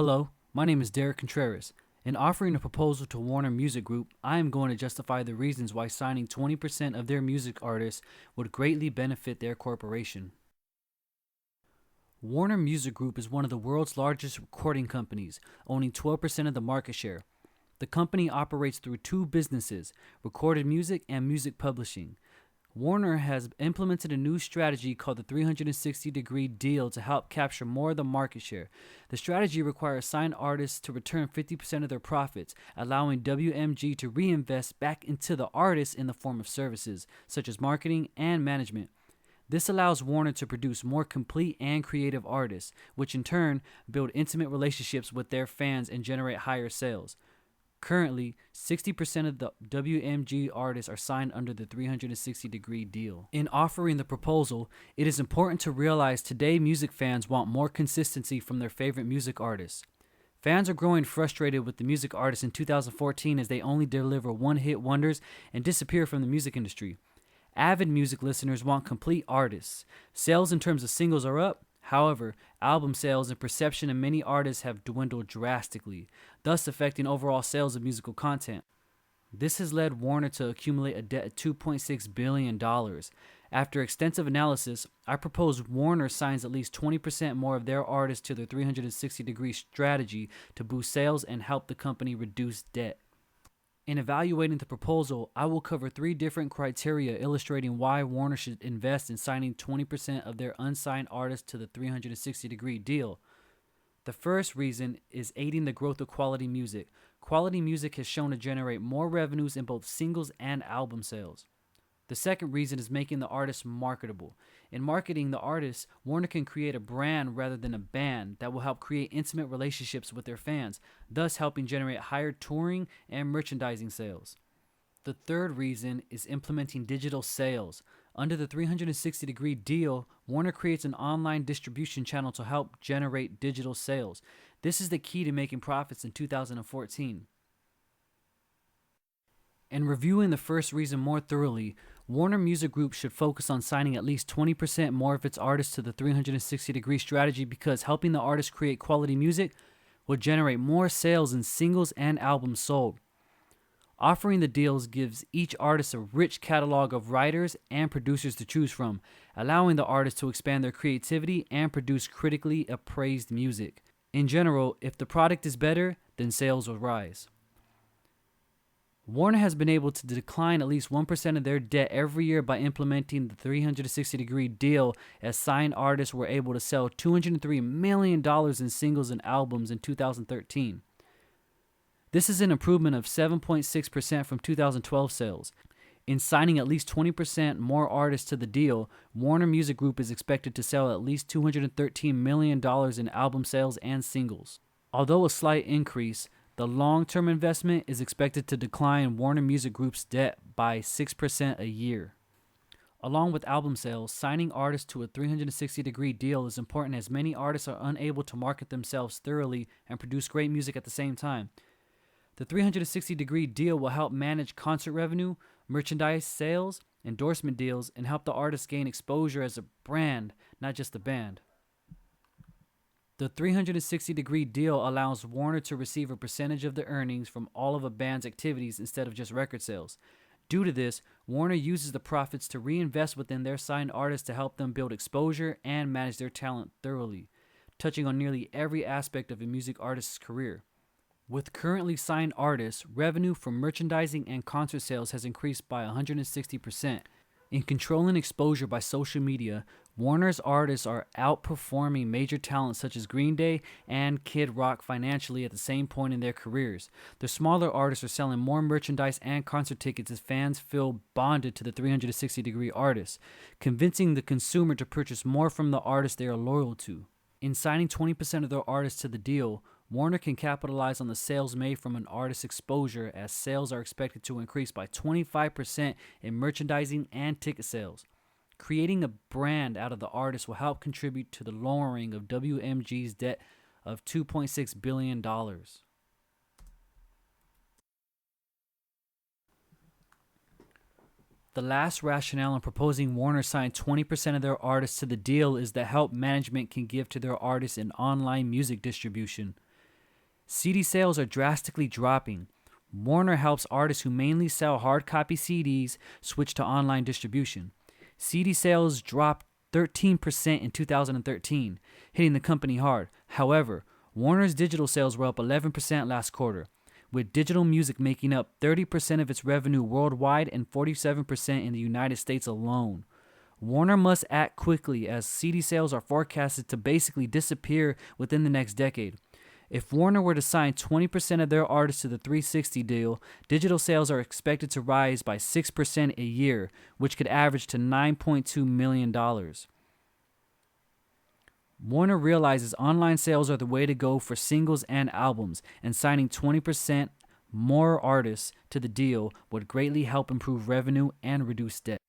Hello, my name is Derek Contreras. In offering a proposal to Warner Music Group, I am going to justify the reasons why signing 20% of their music artists would greatly benefit their corporation. Warner Music Group is one of the world's largest recording companies, owning 12% of the market share. The company operates through two businesses, recorded music and music publishing. Warner has implemented a new strategy called the 360-degree deal to help capture more of the market share. The strategy requires signed artists to return 50% of their profits, allowing WMG to reinvest back into the artists in the form of services, such as marketing and management. This allows Warner to produce more complete and creative artists, which in turn build intimate relationships with their fans and generate higher sales. Currently, 60% of the WMG artists are signed under the 360-degree deal. In offering the proposal, it is important to realize today music fans want more consistency from their favorite music artists. Fans are growing frustrated with the music artists in 2014 as they only deliver one-hit wonders and disappear from the music industry. Avid music listeners want complete artists. Sales in terms of singles are up. However, album sales and perception of many artists have dwindled drastically, thus affecting overall sales of musical content. This has led Warner to accumulate a debt of $2.6 billion. After extensive analysis, I propose Warner signs at least 20% more of their artists to their 360-degree strategy to boost sales and help the company reduce debt. In evaluating the proposal, I will cover 3 different criteria illustrating why Warner should invest in signing 20% of their unsigned artists to the 360-degree deal. The first reason is aiding the growth of quality music. Quality music has shown to generate more revenues in both singles and album sales. The second reason is making the artist marketable. In marketing the artist, Warner can create a brand rather than a band that will help create intimate relationships with their fans, thus helping generate higher touring and merchandising sales. The third reason is implementing digital sales. Under the 360-degree deal, Warner creates an online distribution channel to help generate digital sales. This is the key to making profits in 2014. In reviewing the first reason more thoroughly, Warner Music Group should focus on signing at least 20% more of its artists to the 360-degree strategy because helping the artists create quality music will generate more sales in singles and albums sold. Offering the deals gives each artist a rich catalog of writers and producers to choose from, allowing the artists to expand their creativity and produce critically appraised music. In general, if the product is better, then sales will rise. Warner has been able to decline at least 1% of their debt every year by implementing the 360-degree deal, as signed artists were able to sell $203 million in singles and albums in 2013. This is an improvement of 7.6% from 2012 sales. In signing at least 20% more artists to the deal, Warner Music Group is expected to sell at least $213 million in album sales and singles. Although a slight increase, the long-term investment is expected to decline Warner Music Group's debt by 6% a year. Along with album sales, signing artists to a 360-degree deal is important as many artists are unable to market themselves thoroughly and produce great music at the same time. The 360-degree deal will help manage concert revenue, merchandise sales, endorsement deals, and help the artists gain exposure as a brand, not just a band. The 360-degree deal allows Warner to receive a percentage of the earnings from all of a band's activities instead of just record sales. Due to this, Warner uses the profits to reinvest within their signed artists to help them build exposure and manage their talent thoroughly, touching on nearly every aspect of a music artist's career. With currently signed artists, revenue from merchandising and concert sales has increased by 160%. In controlling exposure by social media, Warner's artists are outperforming major talents such as Green Day and Kid Rock financially at the same point in their careers. The smaller artists are selling more merchandise and concert tickets as fans feel bonded to the 360-degree artists, convincing the consumer to purchase more from the artists they are loyal to. In signing 20% of their artists to the deal, Warner can capitalize on the sales made from an artist's exposure as sales are expected to increase by 25% in merchandising and ticket sales. Creating a brand out of the artist will help contribute to the lowering of WMG's debt of $2.6 billion. The last rationale in proposing Warner sign 20% of their artists to the deal is the help management can give to their artists in online music distribution. CD sales are drastically dropping. Warner helps artists who mainly sell hard copy CDs switch to online distribution. CD sales dropped 13% in 2013, hitting the company hard. However, Warner's digital sales were up 11% last quarter, with digital music making up 30% of its revenue worldwide and 47% in the United States alone. Warner must act quickly as CD sales are forecasted to basically disappear within the next decade. If Warner were to sign 20% of their artists to the 360 deal, digital sales are expected to rise by 6% a year, which could average to $9.2 million. Warner realizes online sales are the way to go for singles and albums, and signing 20% more artists to the deal would greatly help improve revenue and reduce debt.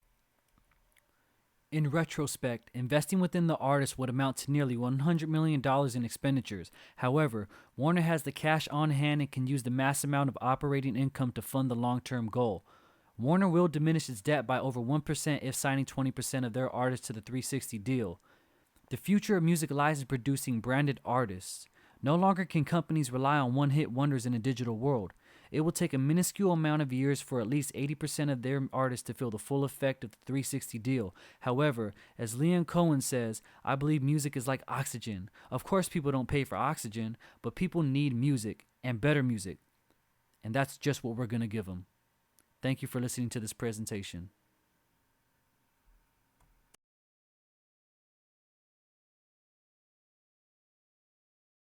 In retrospect, investing within the artist would amount to nearly $100 million in expenditures. However, Warner has the cash on hand and can use the mass amount of operating income to fund the long-term goal. Warner will diminish its debt by over 1% if signing 20% of their artists to the 360 deal. The future of music lies in producing branded artists. No longer can companies rely on one-hit wonders in a digital world. It will take a minuscule amount of years for at least 80% of their artists to feel the full effect of the 360 deal. However, as Leon Cohen says, I believe music is like oxygen. Of course, people don't pay for oxygen, but people need music and better music. And that's just what we're going to give them. Thank you for listening to this presentation.